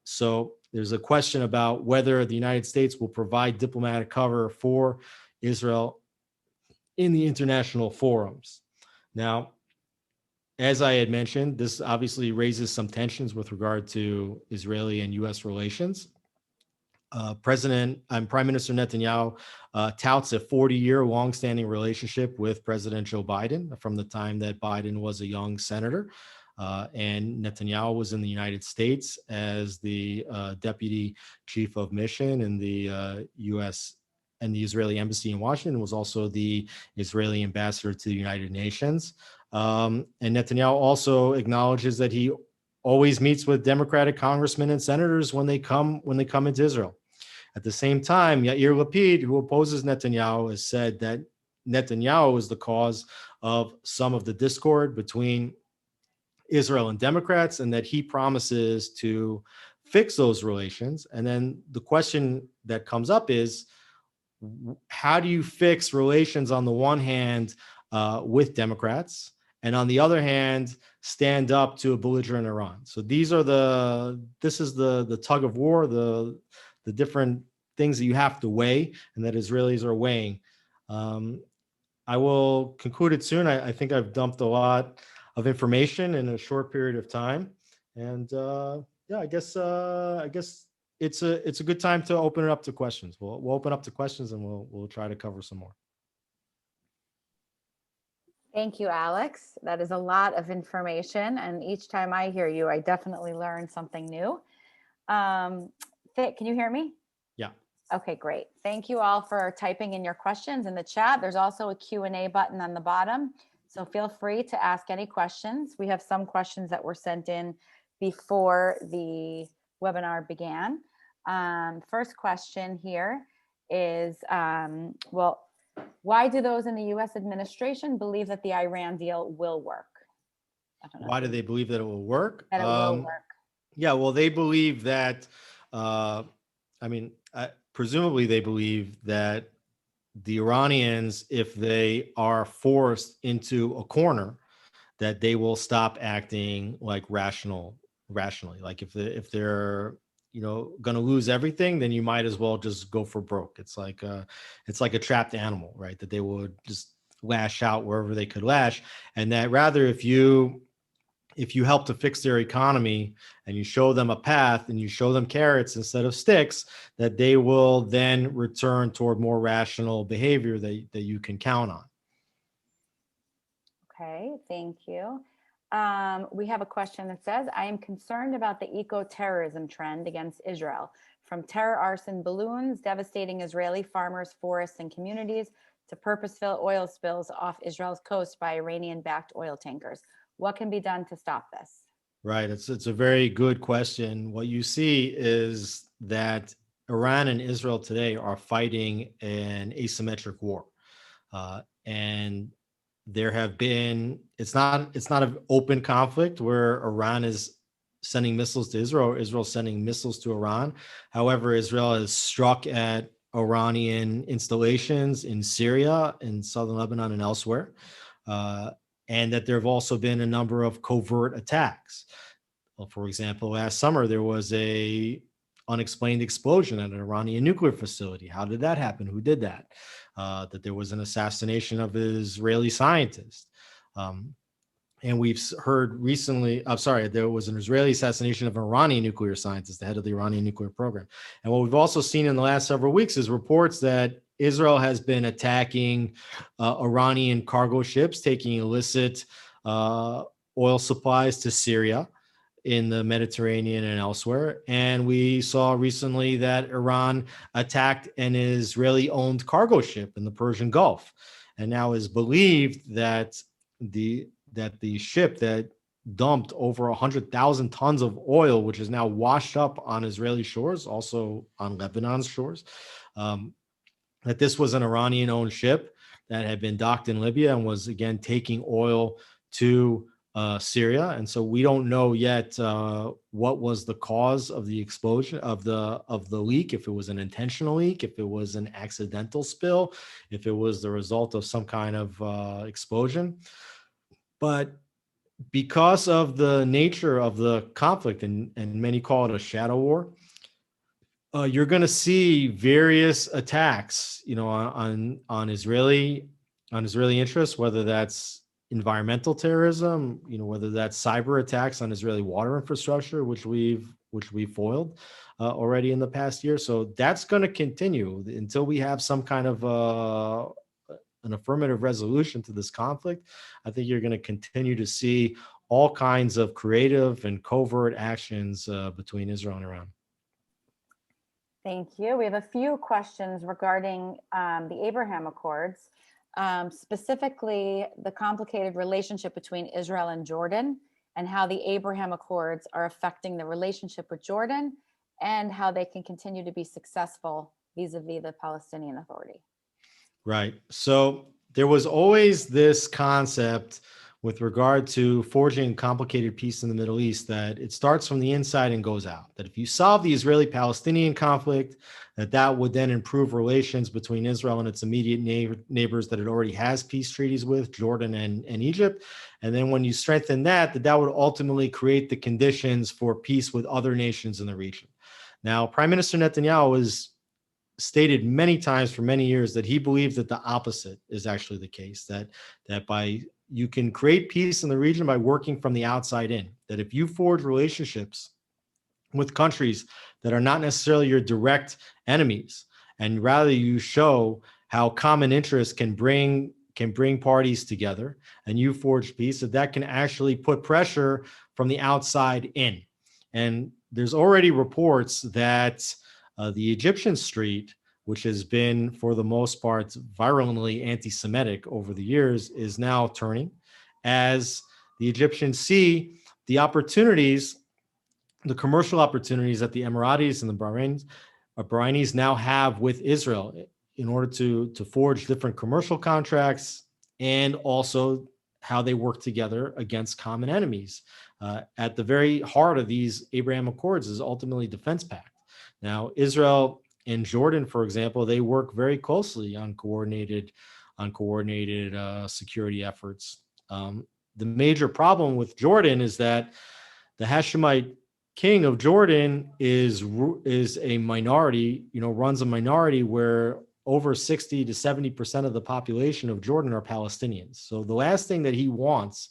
So there's a question about whether the United States will provide diplomatic cover for Israel in the international forums. Now, as I had mentioned, this obviously raises some tensions with regard to Israeli and U.S. relations. Prime Minister Netanyahu touts a 40-year longstanding relationship with President Joe Biden from the time that Biden was a young senator. And Netanyahu was in the United States as the deputy chief of mission in the U.S. and the Israeli embassy in Washington, was also the Israeli ambassador to the United Nations. And Netanyahu also acknowledges that he always meets with Democratic congressmen and senators when they come into Israel. At the same time, Yair Lapid, who opposes Netanyahu, has said that Netanyahu is the cause of some of the discord between Israel and Democrats, and that he promises to fix those relations. And then the question that comes up is, how do you fix relations on the one hand with Democrats, and on the other hand, stand up to a belligerent Iran? So this is the tug of war, the different things that you have to weigh, and that Israelis are weighing. I will conclude it soon. I think I've dumped a lot of information in a short period of time, and I guess it's a good time to open it up to questions. We'll open up to questions, and we'll try to cover some more. Thank you, Alex. That is a lot of information. And each time I hear you, I definitely learn something new. Can you hear me? Yeah. Okay, great. Thank you all for typing in your questions in the chat. There's also a Q&A button on the bottom. So feel free to ask any questions. We have some questions that were sent in before the webinar began. First question here is, why do those in the U.S. administration believe that the Iran deal will work? Why do they believe that it will work? That it will work. Yeah, well, they believe that, presumably they believe that the Iranians, if they are forced into a corner, that they will stop acting like rationally. Like if they're going to lose everything, then you might as well just go for broke. It's like a trapped animal, right? That they would just lash out wherever they could lash, and that rather if you help to fix their economy and you show them a path and you show them carrots instead of sticks, that they will then return toward more rational behavior that you can count on. Okay, thank you. We have a question that says, I am concerned about the eco-terrorism trend against Israel, from terror arson balloons devastating Israeli farmers, forests, and communities, to purposeful oil spills off Israel's coast by Iranian-backed oil tankers. What can be done to stop this? Right, it's a very good question. What you see is that Iran and Israel today are fighting an asymmetric war, and there have been, it's not an open conflict where Iran is sending missiles to Israel or Israel sending missiles to Iran. However, Israel has struck at Iranian installations in Syria, in southern Lebanon, and elsewhere, and that there have also been a number of covert attacks. Well, for example, last summer there was a unexplained explosion at an Iranian nuclear facility. How did that happen? Who did that? That there was an assassination of an Israeli scientist. And we've heard recently, there was an Israeli assassination of an Iranian nuclear scientist, the head of the Iranian nuclear program. And what we've also seen in the last several weeks is reports that Israel has been attacking Iranian cargo ships, taking illicit oil supplies to Syria in the Mediterranean and elsewhere. And we saw recently that Iran attacked an Israeli-owned cargo ship in the Persian Gulf. And now is believed that the ship that dumped over 100,000 tons of oil, which is now washed up on Israeli shores, also on Lebanon's shores, that this was an Iranian-owned ship that had been docked in Libya and was again taking oil to Syria. And so we don't know yet what was the cause of the explosion of the leak, if it was an intentional leak, if it was an accidental spill, if it was the result of some kind of explosion. But because of the nature of the conflict, and many call it a shadow war, you're going to see various attacks, on Israeli interests, whether that's environmental terrorism, whether that's cyber attacks on Israeli water infrastructure, which we've foiled already in the past year. So that's going to continue until we have some kind of an affirmative resolution to this conflict. I think you're going to continue to see all kinds of creative and covert actions between Israel and Iran. Thank you. We have a few questions regarding the Abraham Accords, specifically the complicated relationship between Israel and Jordan, and how the Abraham Accords are affecting the relationship with Jordan, and how they can continue to be successful vis-a-vis the Palestinian Authority. Right. So there was always this concept with regard to forging complicated peace in the Middle East, that it starts from the inside and goes out. That if you solve the Israeli-Palestinian conflict, that would then improve relations between Israel and its immediate neighbors that it already has peace treaties with, Jordan and Egypt. And then when you strengthen that would ultimately create the conditions for peace with other nations in the region. Now, Prime Minister Netanyahu has stated many times for many years that he believes that the opposite is actually the case, that you can create peace in the region by working from the outside in, that if you forge relationships with countries that are not necessarily your direct enemies, and rather you show how common interests can bring parties together, and you forge peace, that can actually put pressure from the outside in. And there's already reports that the Egyptian street, which has been for the most part virulently anti-Semitic over the years, is now turning, as the Egyptians see the opportunities, the commercial opportunities that the Emiratis and the Bahrainis now have with Israel in order to forge different commercial contracts, and also how they work together against common enemies. At the very heart of these Abraham Accords is ultimately defense pact. Now, Israel and Jordan, for example, they work very closely on coordinated security efforts. The major problem with Jordan is that the Hashemite king of Jordan is a minority, runs a minority where over 60 to 70% of the population of Jordan are Palestinians. So the last thing that he wants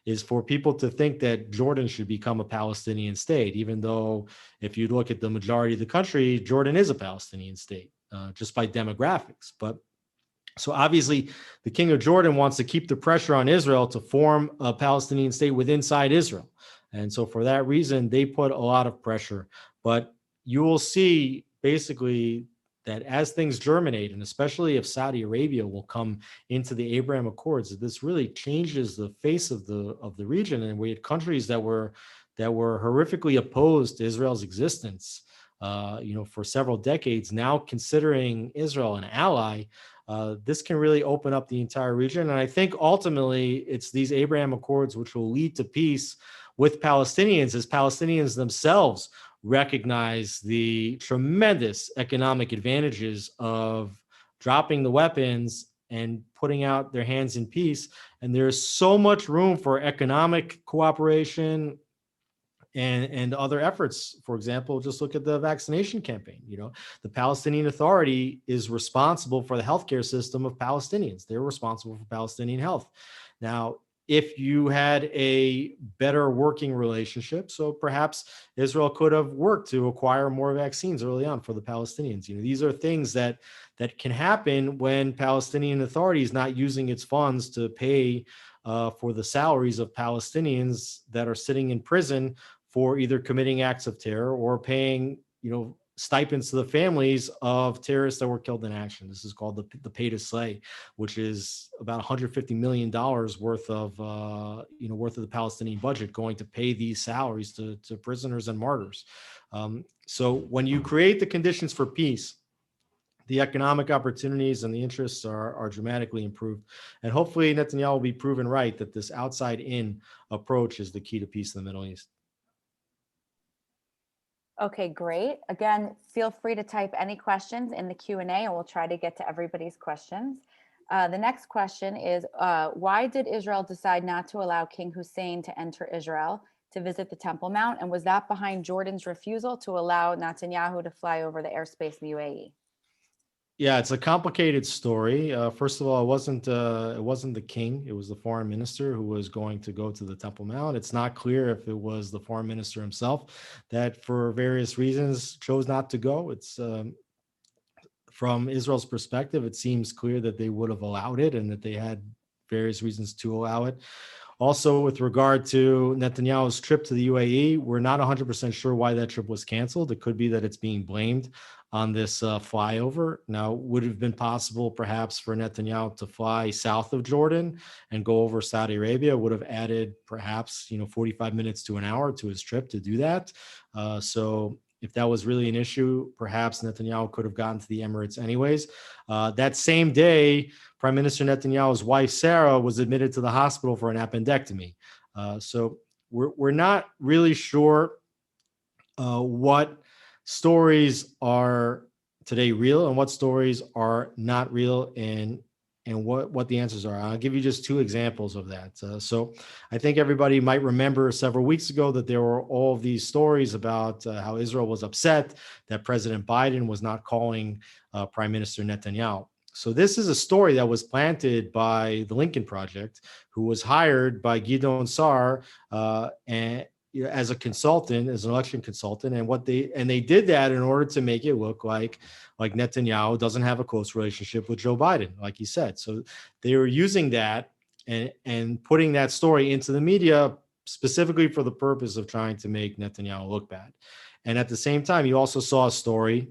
is for people to think that Jordan should become a Palestinian state, even though if you look at the majority of the country, Jordan is a Palestinian state, just by demographics. But so obviously the king of Jordan wants to keep the pressure on Israel to form a Palestinian state inside Israel. And so for that reason, they put a lot of pressure. But you will see basically that as things germinate, and especially if Saudi Arabia will come into the Abraham Accords, this really changes the face of the region. And we had countries that were horrifically opposed to Israel's existence, for several decades, now considering Israel an ally. This can really open up the entire region. And I think ultimately it's these Abraham Accords which will lead to peace with Palestinians, as Palestinians themselves recognize the tremendous economic advantages of dropping the weapons and putting out their hands in peace. And there's so much room for economic cooperation and other efforts. For example, just look at the vaccination campaign. The Palestinian Authority is responsible for the healthcare system of Palestinians. They're responsible for Palestinian health. Now, if you had a better working relationship, so perhaps Israel could have worked to acquire more vaccines early on for the Palestinians. These are things that can happen when Palestinian Authority is not using its funds to pay for the salaries of Palestinians that are sitting in prison for either committing acts of terror or paying, stipends to the families of terrorists that were killed in action. This is called the pay to slay, which is about $150 million worth of the Palestinian budget going to pay these salaries to prisoners and martyrs. So when you create the conditions for peace, the economic opportunities and the interests are dramatically improved. And hopefully Netanyahu will be proven right that this outside-in approach is the key to peace in the Middle East. Okay, great. Again, feel free to type any questions in the Q&A and we'll try to get to everybody's questions. The next question is, why did Israel decide not to allow King Hussein to enter Israel to visit the Temple Mount? And was that behind Jordan's refusal to allow Netanyahu to fly over the airspace in the UAE? Yeah, it's a complicated story. First of all, it wasn't the king; it was the foreign minister who was going to go to the Temple Mount. It's not clear if it was the foreign minister himself that, for various reasons, chose not to go. It's from Israel's perspective, it seems clear that they would have allowed it and that they had various reasons to allow it. Also, with regard to Netanyahu's trip to the UAE, we're not 100% sure why that trip was canceled. It could be that it's being blamed on this flyover. Now, would it have been possible perhaps for Netanyahu to fly south of Jordan and go over Saudi Arabia? Would have added perhaps 45 minutes to an hour to his trip to do that. So if that was really an issue, perhaps Netanyahu could have gotten to the Emirates anyways. That same day, Prime Minister Netanyahu's wife, Sarah, was admitted to the hospital for an appendectomy. So we're not really sure what stories are today real and what stories are not real, and what the answers are. I'll give you just two examples of that. So I think everybody might remember several weeks ago that there were all of these stories about how Israel was upset that President Biden was not calling Prime Minister Netanyahu. So this is a story that was planted by the Lincoln Project, who was hired by Gideon Sa'ar as a consultant, as an election consultant, and they did that in order to make it look like Netanyahu doesn't have a close relationship with Joe Biden, like he said. So they were using that and putting that story into the media specifically for the purpose of trying to make Netanyahu look bad. And at the same time, you also saw a story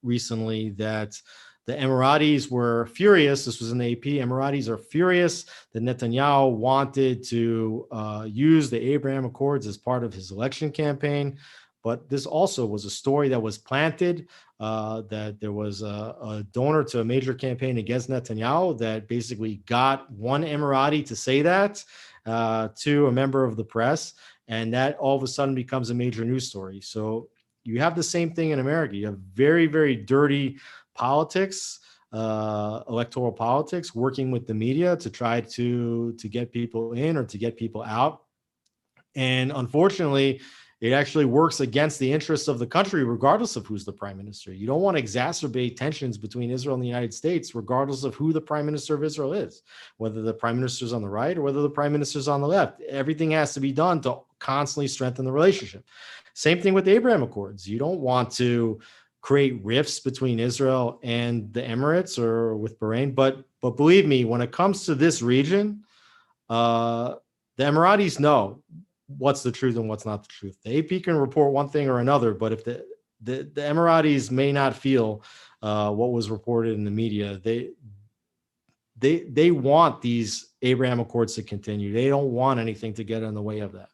recently that the Emiratis were furious. This was in the AP. Emiratis are furious that Netanyahu wanted to use the Abraham Accords as part of his election campaign. But this also was a story that was planted, that there was a donor to a major campaign against Netanyahu that basically got one Emirati to say that to a member of the press. And that all of a sudden becomes a major news story. So you have the same thing in America. You have very, very dirty politics, electoral politics, working with the media to try to get people in or to get people out. And unfortunately, it actually works against the interests of the country, regardless of who's the prime minister. You don't want to exacerbate tensions between Israel and the United States, regardless of who the prime minister of Israel is, whether the prime minister's on the right or whether the prime minister's on the left. Everything has to be done to constantly strengthen the relationship. Same thing with the Abraham Accords. You don't want to create rifts between Israel and the Emirates or with Bahrain. But believe me, when it comes to this region, the Emiratis know what's the truth and what's not the truth. The AP can report one thing or another, but if the Emiratis may not feel what was reported in the media, they want these Abraham Accords to continue. They don't want anything to get in the way of that.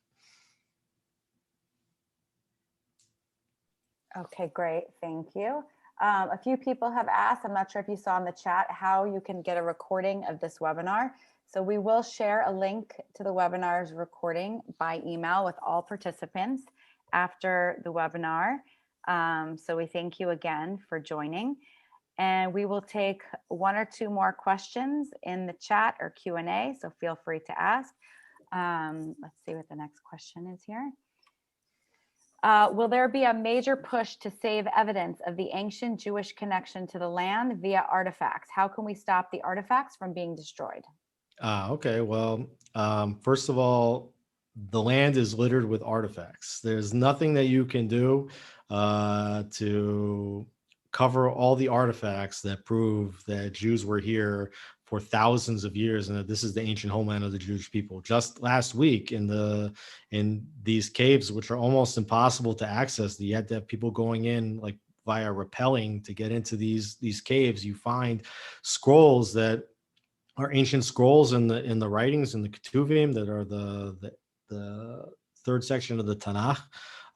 Okay, great. Thank you. A few people have asked, I'm not sure if you saw in the chat, how you can get a recording of this webinar. So we will share a link to the webinar's recording by email with all participants after the webinar. So we thank you again for joining. And we will take one or two more questions in the chat or Q&A, so feel free to ask. Let's see what the next question is here. Will there be a major push to save evidence of the ancient Jewish connection to the land via artifacts? How can we stop the artifacts from being destroyed? Okay. Well, first of all, the land is littered with artifacts. There's nothing that you can do to cover all the artifacts that prove that Jews were here for thousands of years and that this is the ancient homeland of the Jewish people. Just last week in these caves, which are almost impossible to access, you had to have people going in like via rappelling to get into these caves. You find scrolls that are ancient scrolls in the writings in the Ketuvim that are the third section of the Tanakh,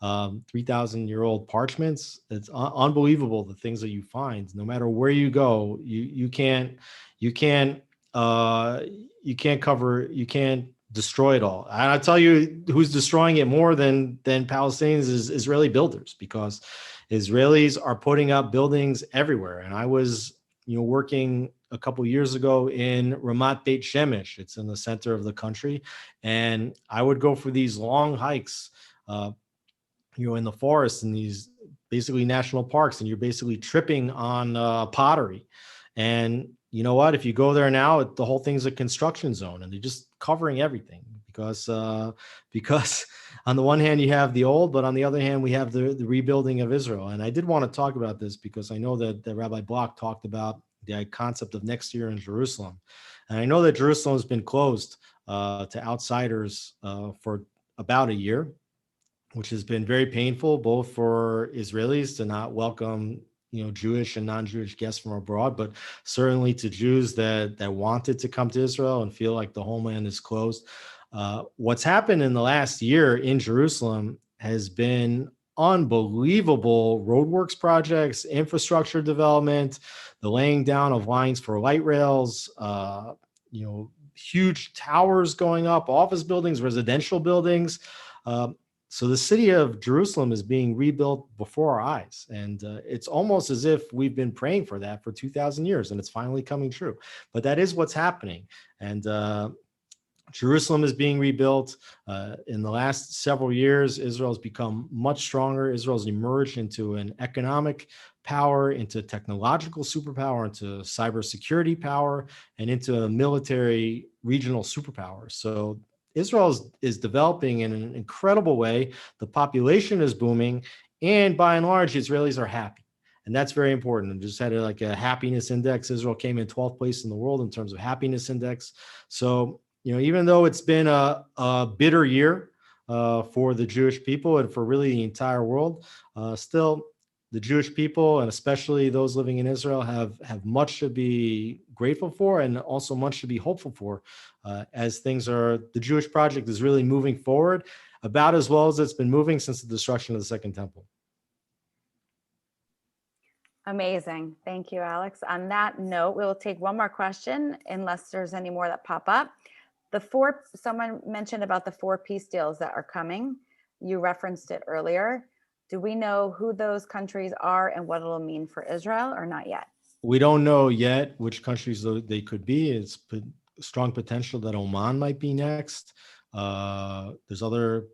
3,000-year-old parchments. It's unbelievable the things that you find. No matter where you go, you can't destroy it all. And I tell you, who's destroying it more than Palestinians is Israeli builders, because Israelis are putting up buildings everywhere. And I was working a couple of years ago in Ramat Beit Shemesh. It's in the center of the country. And I would go for these long hikes, in the forest in these basically national parks, and you're basically tripping on pottery. And you know what? If you go there now, the whole thing's a construction zone, and they're just covering everything because on the one hand you have the old, but on the other hand we have the rebuilding of Israel. And I did want to talk about this because I know that Rabbi Block talked about the concept of next year in Jerusalem, and I know that Jerusalem has been closed to outsiders for about a year, which has been very painful, both for Israelis to not welcome Jewish and non-Jewish guests from abroad, but certainly to Jews that wanted to come to Israel and feel like the homeland is closed. What's happened in the last year in Jerusalem has been unbelievable roadworks projects, infrastructure development, the laying down of lines for light rails, huge towers going up, office buildings, residential buildings. So the city of Jerusalem is being rebuilt before our eyes. And it's almost as if we've been praying for that for 2,000 years, and it's finally coming true. But that is what's happening. And Jerusalem is being rebuilt. In the last several years, Israel has become much stronger. Israel has emerged into an economic power, into technological superpower, into cybersecurity power, and into a military regional superpower. So Israel is developing in an incredible way. The population is booming, and by and large, Israelis are happy. And that's very important. And just had a happiness index. Israel came in 12th place in the world in terms of happiness index. So, even though it's been a bitter year for the Jewish people and for really the entire world, still the Jewish people, and especially those living in Israel, have much to be grateful for and also much to be hopeful for as the Jewish project is really moving forward about as well as it's been moving since the destruction of the Second Temple. Amazing. Thank you, Alex. On that note, we'll take one more question unless there's any more that pop up. Someone mentioned about the 4 peace deals that are coming. You referenced it earlier. Do we know who those countries are and what it'll mean for Israel, or not yet? We don't know yet which countries they could be. It's strong potential that Oman might be next. There's other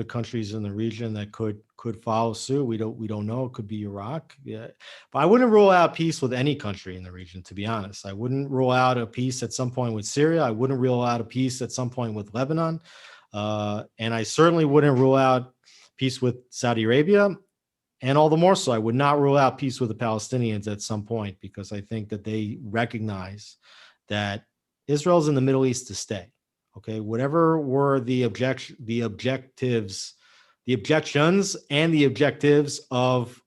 countries in the region that could follow suit. We don't know. It could be Iraq. Yeah. But I wouldn't rule out peace with any country in the region, to be honest. I wouldn't rule out a peace at some point with Syria. I wouldn't rule out a peace at some point with Lebanon. And I certainly wouldn't rule out peace with Saudi Arabia. And all the more so, I would not rule out peace with the Palestinians at some point, because I think that they recognize that Israel's in the Middle East to stay. Okay, whatever were the objections and the objectives of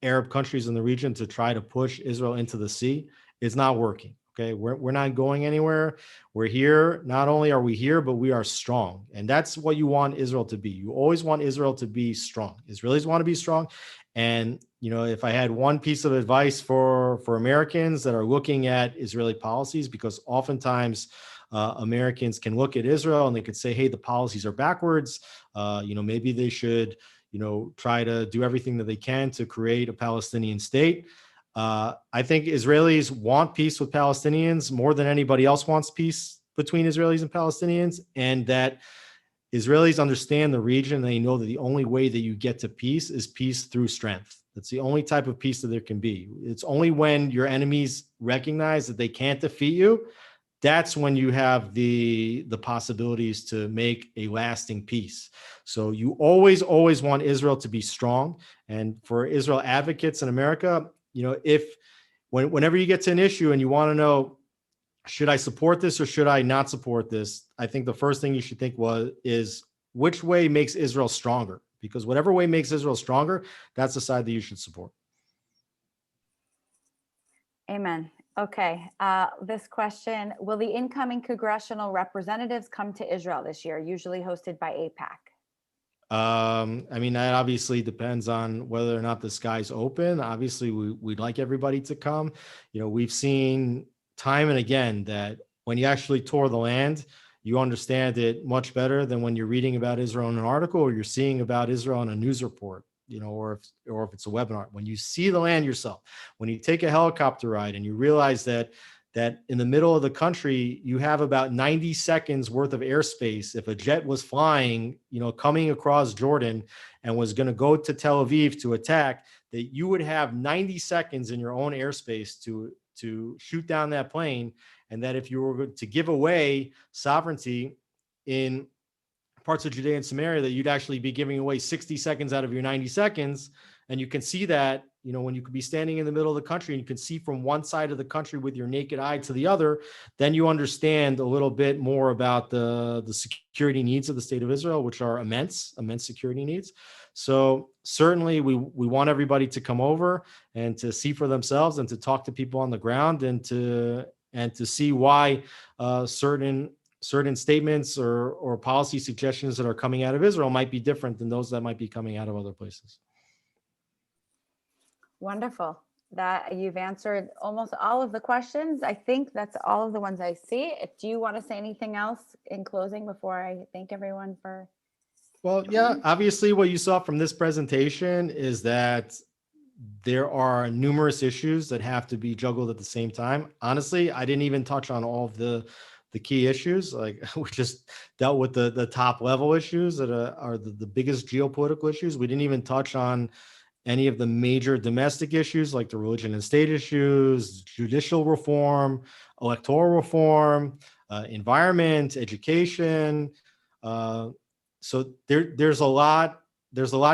Arab countries in the region to try to push Israel into the sea, is not working. Okay, we're not going anywhere. We're here. Not only are we here, but we are strong. And that's what you want Israel to be. You always want Israel to be strong. Israelis want to be strong. And, if I had one piece of advice for Americans that are looking at Israeli policies, because oftentimes Americans can look at Israel and they could say, hey, the policies are backwards. Maybe they should, try to do everything that they can to create a Palestinian state. I think Israelis want peace with Palestinians more than anybody else wants peace between Israelis and Palestinians, and that Israelis understand the region. They know that the only way that you get to peace is peace through strength. That's the only type of peace that there can be. It's only when your enemies recognize that they can't defeat you, that's when you have the possibilities to make a lasting peace. So you always want Israel to be strong. And for Israel advocates in America, whenever you get to an issue and you want to know, should I support this or should I not support this? I think the first thing you should think is which way makes Israel stronger? Because whatever way makes Israel stronger, that's the side that you should support. Amen. Okay. This question, will the incoming congressional representatives come to Israel this year, usually hosted by AIPAC? That obviously depends on whether or not the sky's open. Obviously, we'd like everybody to come. We've seen time and again that when you actually tour the land, you understand it much better than when you're reading about Israel in an article or you're seeing about Israel in a news report, or if it's a webinar. When you see the land yourself, when you take a helicopter ride and you realize that in the middle of the country, you have about 90 seconds worth of airspace. If a jet was flying, coming across Jordan and was going to go to Tel Aviv to attack, that you would have 90 seconds in your own airspace to shoot down that plane. And that if you were to give away sovereignty in parts of Judea and Samaria, that you'd actually be giving away 60 seconds out of your 90 seconds. And you can see that, when you could be standing in the middle of the country and you can see from one side of the country with your naked eye to the other, then you understand a little bit more about the security needs of the state of Israel, which are immense security needs. So certainly we want everybody to come over and to see for themselves and to talk to people on the ground and to see why certain statements or policy suggestions that are coming out of Israel might be different than those that might be coming out of other places. Wonderful. That you've answered almost all of the questions. I think that's all of the ones I see. Do you want to say anything else in closing before I thank everyone for? Well, yeah, obviously what you saw from this presentation is that there are numerous issues that have to be juggled at the same time. Honestly, I didn't even touch on all of the key issues. Like we just dealt with the top level issues that are the biggest geopolitical issues. We didn't even touch on any of the major domestic issues like the religion and state issues, judicial reform, electoral reform, environment, education, So there's a lot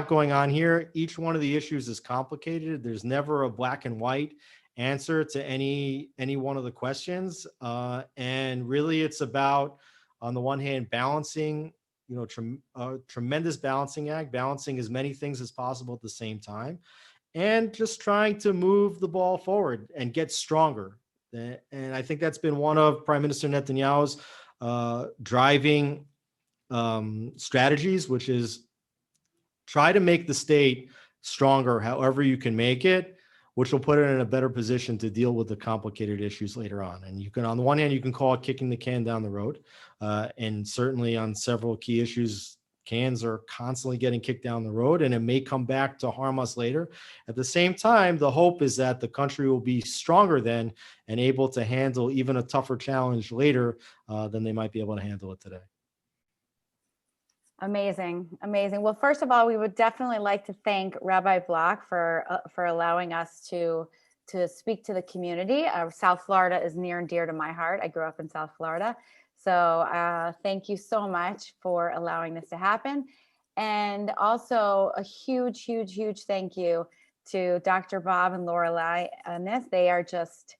going on here. Each one of the issues is complicated. There's never a black and white answer to any one of the questions. And really it's about, on the one hand, balancing, tremendous balancing act, balancing as many things as possible at the same time, and just trying to move the ball forward and get stronger. And I think that's been one of Prime Minister Netanyahu's driving strategies, which is try to make the state stronger however you can make it, which will put it in a better position to deal with the complicated issues later on. And you can, on the one hand, you can call it kicking the can down the road. And certainly on several key issues, cans are constantly getting kicked down the road, and it may come back to harm us later. At the same time, the hope is that the country will be stronger then and able to handle even a tougher challenge later than they might be able to handle it today. Amazing, amazing. Well, first of all, we would definitely like to thank Rabbi Block for allowing us to speak to the community. South Florida is near and dear to my heart. I grew up in South Florida. So thank you so much for allowing this to happen. And also a huge, huge, huge thank you to Dr. Bob and Lorelei on this. They are just,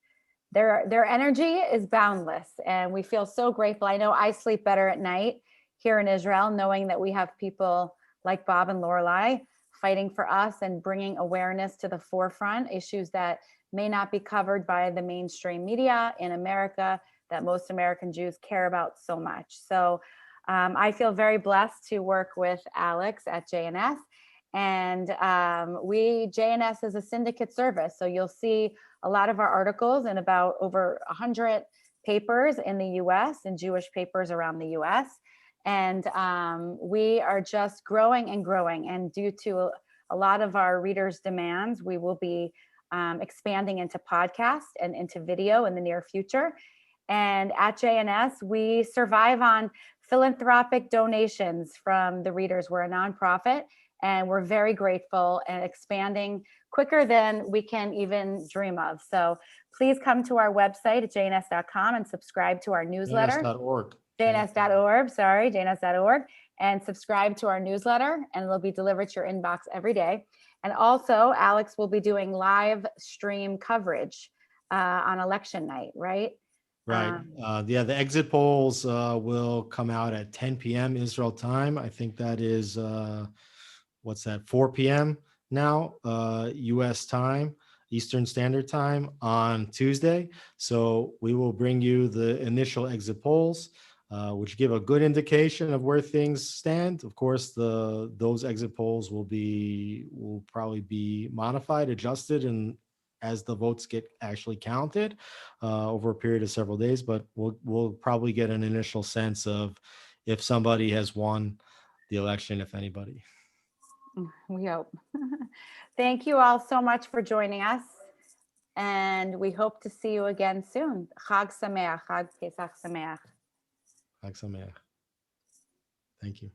their energy is boundless, and we feel so grateful. I know I sleep better at night here in Israel, knowing that we have people like Bob and Lorelei fighting for us and bringing awareness to the forefront, issues that may not be covered by the mainstream media in America that most American Jews care about so much. So I feel very blessed to work with Alex at JNS. And JNS is a syndicate service. So you'll see a lot of our articles in about over 100 papers in the US and Jewish papers around the US. And we are just growing and growing. And due to a lot of our readers' demands, we will be expanding into podcast and into video in the near future. And at JNS, we survive on philanthropic donations from the readers. We're a nonprofit, and we're very grateful and expanding quicker than we can even dream of. So please come to our website at jns.com and subscribe to our newsletter. JNS.org. jns.org, and subscribe to our newsletter, and it'll be delivered to your inbox every day. And also, Alex will be doing live stream coverage on election night, right? Right. Yeah, the exit polls will come out at 10 p.m. Israel time. I think that is, 4 p.m. now, U.S. time, Eastern Standard Time on Tuesday. So we will bring you the initial exit polls, which give a good indication of where things stand. Of course, those exit polls will probably be modified, adjusted, and as the votes get actually counted over a period of several days. But we'll probably get an initial sense of if somebody has won the election, if anybody. We hope. Thank you all so much for joining us, and we hope to see you again soon. Chag Sameach, Chag Pesach Sameach. Chag Sameach. Thank you.